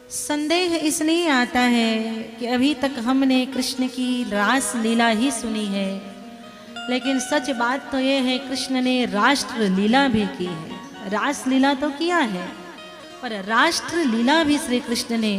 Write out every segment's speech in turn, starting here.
संदेह इसलिए आता है कि अभी तक हमने कृष्ण की रास लीला ही सुनी है, लेकिन सच बात तो यह है कृष्ण ने राष्ट्र लीला भी की है। रास लीला तो किया है पर राष्ट्र लीला भी श्री कृष्ण ने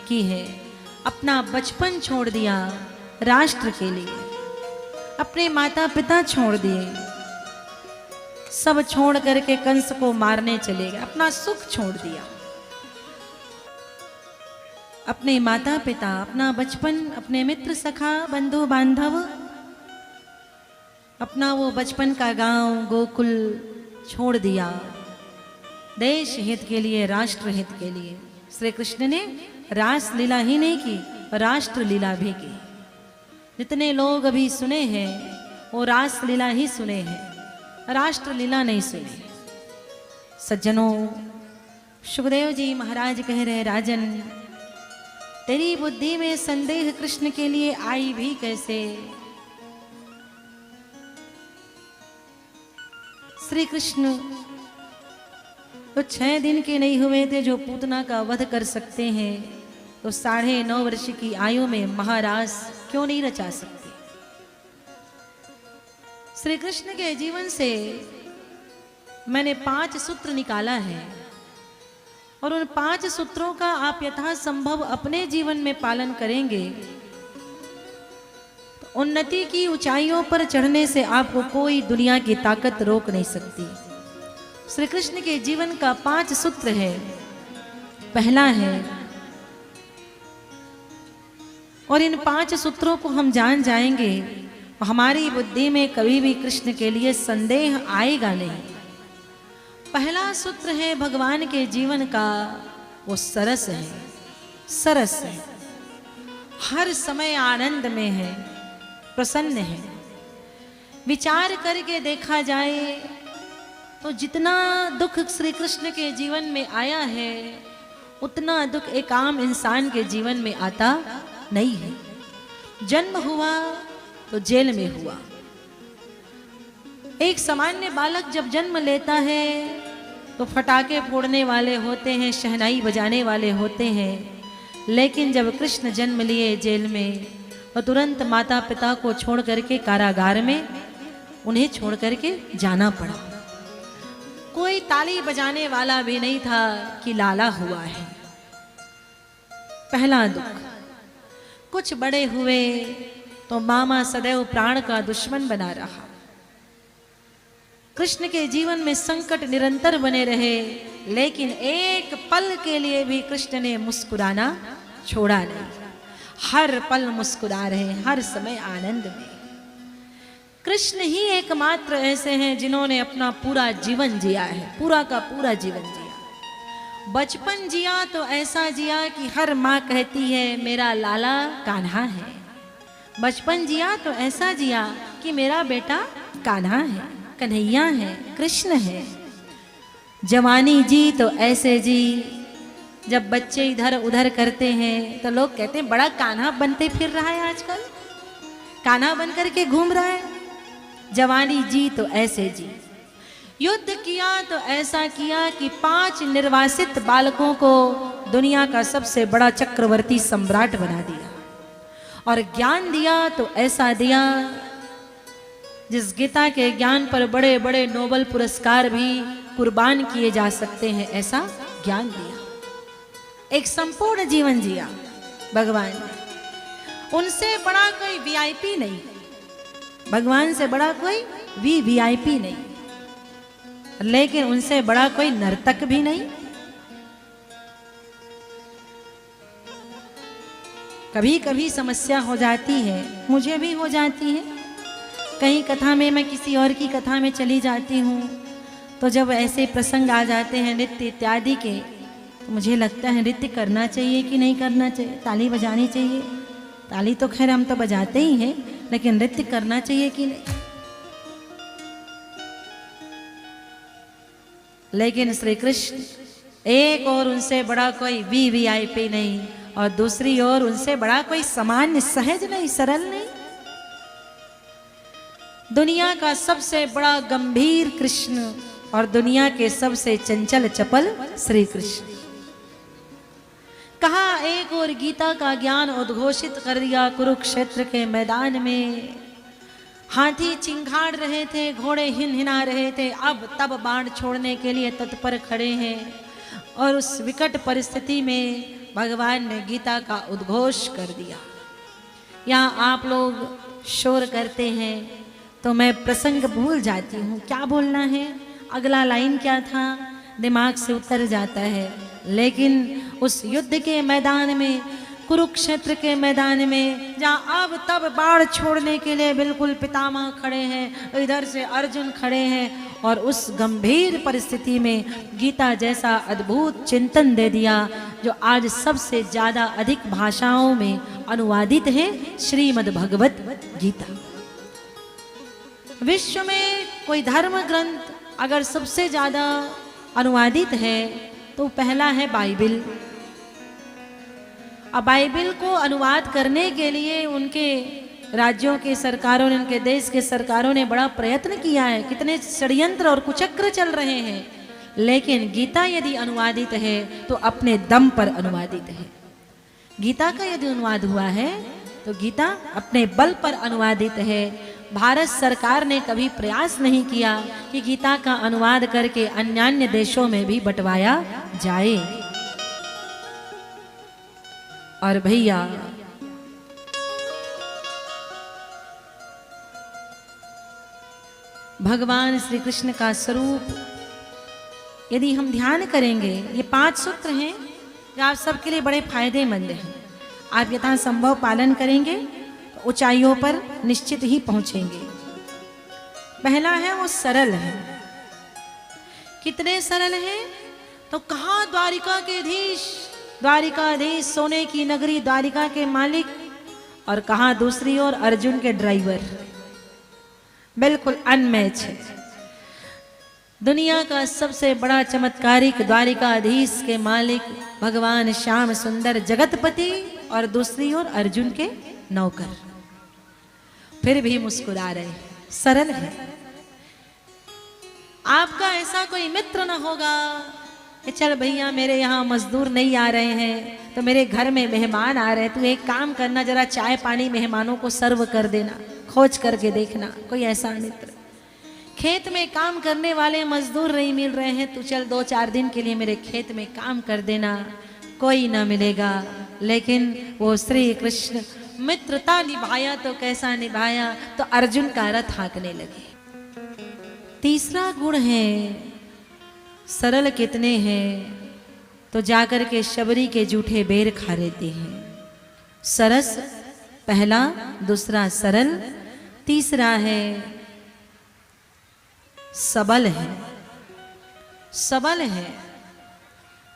की है। अपना बचपन छोड़ दिया राष्ट्र के लिए, अपने माता पिता छोड़ दिए, सब छोड़ करके कंस को मारने चले गए, अपना सुख छोड़ दिया, अपने माता पिता, अपना बचपन, अपने मित्र सखा बंधु बांधव, अपना वो बचपन का गांव गोकुल छोड़ दिया देश हित के लिए, राष्ट्र हित के लिए। श्री कृष्ण ने रास लीला ही नहीं की, राष्ट्र लीला भी की। जितने लोग अभी सुने हैं वो रास लीला ही सुने हैं, राष्ट्र लीला नहीं सुने। सज्जनों, सुखदेव जी महाराज कह रहे, राजन तेरी बुद्धि में संदेह कृष्ण के लिए आई भी कैसे? श्री कृष्ण तो 6 दिन के नहीं हुए थे जो पूतना का वध कर सकते हैं, तो 9.5 वर्ष की आयु में महारास क्यों नहीं रचा सकते? श्री कृष्ण के जीवन से मैंने 5 सूत्र निकाला है और उन 5 सूत्रों का आप यथासंभव अपने जीवन में पालन करेंगे तो उन्नति की ऊंचाइयों पर चढ़ने से आपको कोई दुनिया की ताकत रोक नहीं सकती। श्री कृष्ण के जीवन का 5 सूत्र है। पहला है, और इन 5 सूत्रों को हम जान जाएंगे हमारी बुद्धि में कभी भी कृष्ण के लिए संदेह आएगा नहीं। पहला सूत्र है भगवान के जीवन का, वो सरस है, सरस है, हर समय आनंद में है, प्रसन्न है। विचार करके देखा जाए तो जितना दुख श्री कृष्ण के जीवन में आया है उतना दुख एक आम इंसान के जीवन में आता नहीं है। जन्म हुआ तो जेल में हुआ। एक सामान्य बालक जब जन्म लेता है तो फटाके फोड़ने वाले होते हैं, शहनाई बजाने वाले होते हैं, लेकिन जब कृष्ण जन्म लिए जेल में और तुरंत माता पिता को छोड़ करके कारागार में उन्हें छोड़ करके जाना पड़ा। कोई ताली बजाने वाला भी नहीं था कि लाला हुआ है। पहला दुख। कुछ बड़े हुए तो मामा सदैव प्राण का दुश्मन बना रहा। कृष्ण के जीवन में संकट निरंतर बने रहे, लेकिन एक पल के लिए भी कृष्ण ने मुस्कुराना छोड़ा नहीं। हर पल मुस्कुरा रहे, हर समय आनंद में। कृष्ण ही एकमात्र ऐसे हैं जिन्होंने अपना पूरा जीवन जिया है, पूरा का पूरा जीवन जिया। बचपन जिया तो ऐसा जिया कि हर माँ कहती है मेरा लाला कान्हा है। बचपन जिया तो ऐसा जिया कि मेरा बेटा कान्हा है, कन्हैया है, कृष्ण है। जवानी जी तो ऐसे जी, जब बच्चे इधर उधर करते हैं तो लोग कहते हैं बड़ा कान्हा बनते फिर रहा है, आजकल कान्हा बन करके घूम रहा है। जवानी जी तो ऐसे जी। युद्ध किया तो ऐसा किया कि 5 निर्वासित बालकों को दुनिया का सबसे बड़ा चक्रवर्ती सम्राट बना दिया। और ज्ञान दिया तो ऐसा दिया जिस गीता के ज्ञान पर बड़े बड़े नोबेल पुरस्कार भी कुर्बान किए जा सकते हैं, ऐसा ज्ञान दिया। एक संपूर्ण जीवन जिया भगवान ने। उनसे बड़ा कोई वीआईपी नहीं, भगवान से बड़ा कोई वीआईपी नहीं, लेकिन उनसे बड़ा कोई नर्तक भी नहीं। कभी कभी समस्या हो जाती है, मुझे भी हो जाती है। कहीं कथा में मैं किसी और की कथा में चली जाती हूँ तो जब ऐसे प्रसंग आ जाते हैं नृत्य इत्यादि के, तो मुझे लगता है नृत्य करना चाहिए कि नहीं करना चाहिए, ताली बजानी चाहिए। ताली तो खैर हम तो बजाते ही हैं, लेकिन नृत्य करना चाहिए कि नहीं। लेकिन श्री कृष्ण एक और उनसे बड़ा कोई वीआईपी नहीं, और दूसरी ओर उनसे बड़ा कोई सामान्य सहज नहीं, सरल नहीं। दुनिया का सबसे बड़ा गंभीर कृष्ण और दुनिया के सबसे चंचल चपल श्री कृष्ण। कहा एक और गीता का ज्ञान उद्घोषित कर दिया कुरुक्षेत्र के मैदान में। हाथी चिंघाड़ रहे थे, घोड़े हिनहिना रहे थे, अब तब बाण छोड़ने के लिए तत्पर खड़े हैं। और उस विकट परिस्थिति में भगवान ने गीता का उद्घोष कर दिया। यहाँ आप लोग शोर करते हैं तो मैं प्रसंग भूल जाती हूँ, क्या बोलना है, अगला लाइन क्या था, दिमाग से उतर जाता है। लेकिन उस युद्ध के मैदान में, कुरुक्षेत्र के मैदान में, जहाँ अब तब बाण छोड़ने के लिए बिल्कुल पितामह खड़े हैं, इधर से अर्जुन खड़े हैं, और उस गंभीर परिस्थिति में गीता जैसा अद्भुत चिंतन दे दिया जो आज सबसे ज़्यादा अधिक भाषाओं में अनुवादित है, श्रीमद् भगवत गीता। विश्व में कोई धर्म ग्रंथ अगर सबसे ज़्यादा अनुवादित है तो पहला है बाइबिल। अब बाइबिल को अनुवाद करने के लिए उनके राज्यों के सरकारों ने, उनके देश के सरकारों ने बड़ा प्रयत्न किया है, कितने षड्यंत्र और कुचक्र चल रहे हैं, लेकिन गीता यदि अनुवादित है तो अपने दम पर अनुवादित है। गीता का यदि अनुवाद हुआ है तो गीता अपने बल पर अनुवादित है। भारत सरकार ने कभी प्रयास नहीं किया कि गीता का अनुवाद करके अन्य देशों में भी बंटवाया जाए। और भैया भगवान श्री कृष्ण का स्वरूप यदि हम ध्यान करेंगे, ये 5 सूत्र हैं जो आप सबके लिए बड़े फायदेमंद हैं। आप यथा संभव पालन करेंगे तो ऊंचाइयों पर निश्चित ही पहुंचेंगे। पहला है वो सरल है। कितने सरल हैं तो कहाँ द्वारिकाधीश सोने की नगरी, द्वारिका के मालिक, और कहाँ दूसरी ओर अर्जुन के ड्राइवर। बिल्कुल अनमैच है। दुनिया का सबसे बड़ा चमत्कारिक द्वारिकाधीश के मालिक भगवान श्याम सुंदर जगतपति, और दूसरी ओर अर्जुन के नौकर, फिर भी मुस्कुरा रहे। सरल है। आपका ऐसा कोई मित्र न होगा कि चल भैया मेरे यहाँ मजदूर नहीं आ रहे हैं तो मेरे घर में मेहमान आ रहे हैं, तू एक काम करना, जरा चाय पानी मेहमानों को सर्व कर देना, खोज करके देखना कोई ऐसा मित्र। खेत में काम करने वाले मजदूर नहीं मिल रहे हैं, तू चल 2-4 दिन के लिए मेरे खेत में काम कर देना, कोई ना मिलेगा। लेकिन वो श्री कृष्ण मित्रता निभाया तो कैसा निभाया, तो अर्जुन का रथ हाँकने लगे। तीसरा गुण है सरल। कितने हैं तो जाकर के शबरी के जूठे बेर खा लेते हैं। सरस पहला, दूसरा सरल, तीसरा है सबल है। सबल है,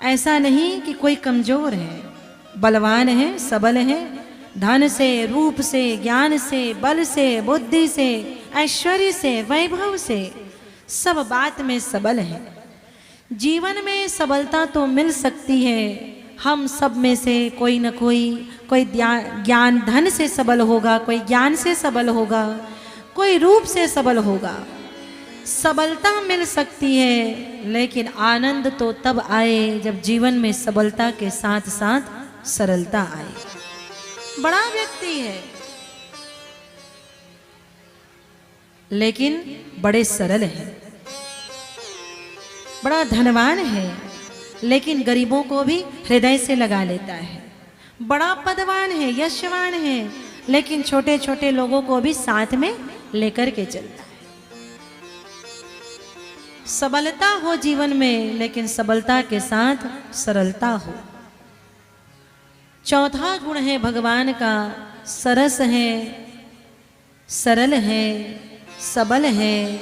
ऐसा नहीं कि कोई कमजोर है, बलवान है, सबल है। धन से, रूप से, ज्ञान से, बल से, बुद्धि से, ऐश्वर्य से, वैभव से, सब बात में सबल है। जीवन में सबलता तो मिल सकती है, हम सब में से कोई न कोई ज्ञान धन से सबल होगा, कोई ज्ञान से सबल होगा, कोई रूप से सबल होगा। सबलता मिल सकती है, लेकिन आनंद तो तब आए जब जीवन में सबलता के साथ साथ सरलता आए। बड़ा व्यक्ति है लेकिन बड़े सरल हैं, बड़ा धनवान है लेकिन गरीबों को भी हृदय से लगा लेता है। बड़ा पदवान है, यशवान है, लेकिन छोटे छोटे लोगों को भी साथ में लेकर के चलता है। सबलता हो जीवन में, लेकिन सबलता के साथ सरलता हो। चौथा गुण है भगवान का, सरस है, सरल है, सबल है,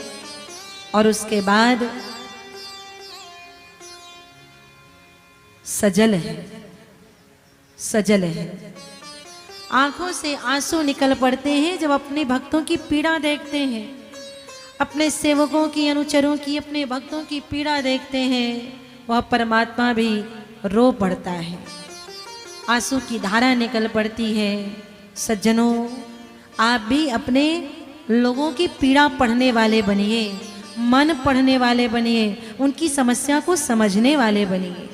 और उसके बाद सजल है। सजल है। आंखों से आंसू निकल पड़ते हैं जब अपने भक्तों की पीड़ा देखते हैं, अपने सेवकों की, अनुचरों की, अपने भक्तों की पीड़ा देखते हैं। वह परमात्मा भी रो पड़ता है, आंसू की धारा निकल पड़ती है। सज्जनों, आप भी अपने लोगों की पीड़ा पढ़ने वाले बनिए, मन पढ़ने वाले बनिए, उनकी समस्या को समझने वाले बनिए।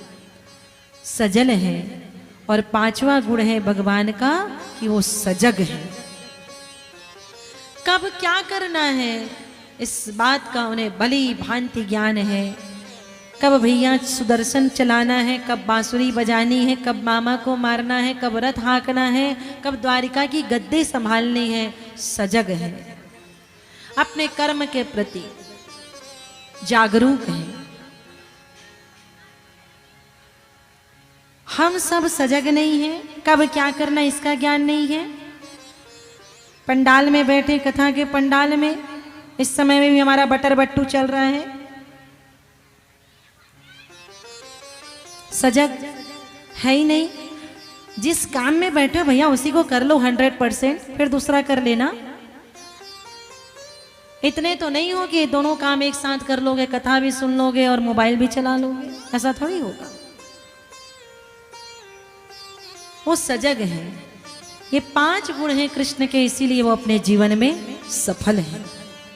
सजल है और पांचवा गुण है भगवान का कि वो सजग है। कब क्या करना है इस बात का उन्हें भली भांति ज्ञान है। कब भैया सुदर्शन चलाना है, कब बांसुरी बजानी है, कब मामा को मारना है, कब रथ हाँकना है, कब द्वारिका की गद्दी संभालनी है, सजग है, अपने कर्म के प्रति जागरूक है। हम सब सजग नहीं हैं, कब क्या करना इसका ज्ञान नहीं है। पंडाल में बैठे, कथा के पंडाल में इस समय में भी हमारा बटर बट्टू चल रहा है, सजग है ही नहीं। जिस काम में बैठे हो भैया उसी को कर लो 100%, फिर दूसरा कर लेना। इतने तो नहीं हो कि दोनों काम एक साथ कर लोगे, कथा भी सुन लोगे और मोबाइल भी चला लोगे, ऐसा थोड़ी होगा। वो सजग है। ये 5 गुण हैं कृष्ण के, इसीलिए वो अपने जीवन में सफल है।